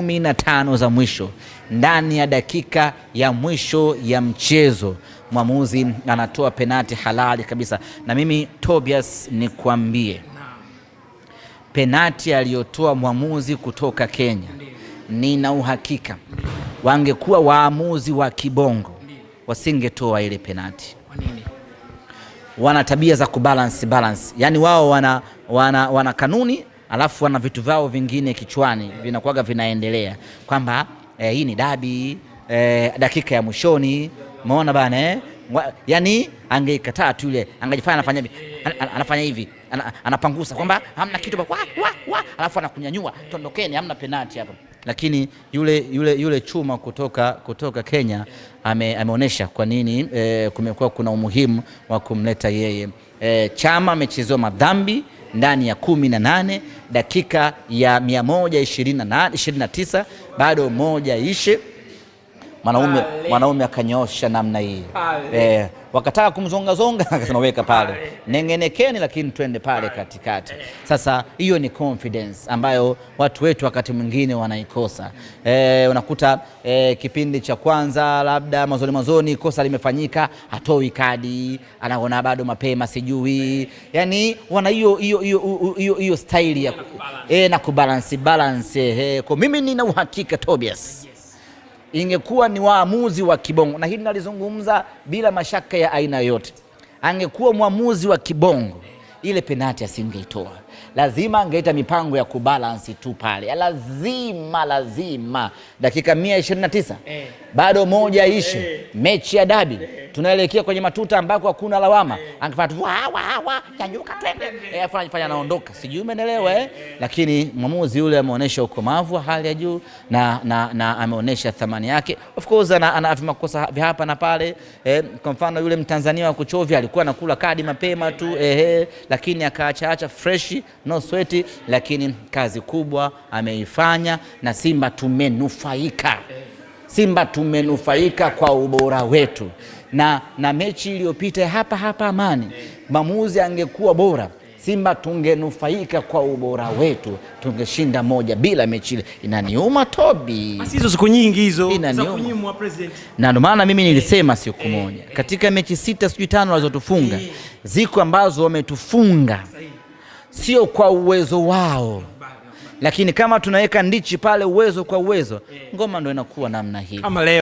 15 za mwisho, ndani ya dakika ya mwisho ya mchezo mwamuzi anatoa penati halali kabisa. Na mimi Tobias nikwambie, penati aliyotoa mwamuzi kutoka Kenya, nina uhakika wangekuwa waamuzi wa kibongo wasingetoa ile penati. Kwa nini? Wana tabia za kubalance. Yaani wao wana kanuni, alafu wana vitu vyao vingine kichwani vinakuwaga vinaendelea kwamba hii ni dabi, dakika ya mwishoni, umeona bana yani angeikataa tu ile, angejifanya anafanya hivi, anapangusa kwamba hamna kitu, alafu anakunyanyua, tondokeni, hamna penalti hapa. Lakini yule chuma kutoka Kenya ameonyesha kwa nini kumekuwa kuna umuhimu wa kumleta yeye. Chama amechezewa madhambi ndani ya 18 dakika ya 129, bado moja ishe, mwanaume akanyosha namna hii, wakataka kumzongazonga akasema weka pale, nengenekeni, lakini twende pale katikati. Sasa hiyo ni confidence ambayo watu wetu wakati mwingine wanaikosa. Unakuta kipindi cha kwanza labda mazoni kosa limefanyika, hatoi kadi, anaona bado mapema, sijui, yani wana hiyo style ya na kubalance. Kwa mimi nina uhakika Tobias, ingekuwa ni waamuzi wa kibongo, na hili nalizungumza bila mashaka ya aina yote, angekuwa mwamuzi wa kibongo, ile penati asingeitoa. Lazima angeita mipango ya kubalance tu pale, lazima. Dakika 129 bado moja ishe, mechi ya dabi, tunaelekea kwenye matuta ambako hakuna lawama, angefanya tu nyanyuka twende, afanya anaondoka, sijui umeelewa Lakini mwamuzi yule ameonyesha ukomavu wa hali ya juu na ameonyesha thamani yake. Of course ana makosa vya hapa na pale, kwa mfano yule Mtanzania wa kuchovya alikuwa anakula kadi mapema tu, lakini akaacha fresh, no sweat, lakini kazi kubwa ameifanya, na Simba tumenufaika kwa ubora wetu. Na mechi iliyopita hapa Amani, maamuzi angekuwa bora, Simba tungenufaika kwa ubora wetu, tungeshinda 1-0 mechi ile. Inaniuma Tobi, basi hizo siku nyingi hizo za kunyimwa president. Na ndio maana mimi nilisema siku moja, katika mechi 6 sijui 5 walizotufunga, ziko ambazo wametufunga sio kwa uwezo wao, lakini kama tunaweka ndichi pale uwezo kwa uwezo, ngoma ndio inakuwa namna hii. Kama leo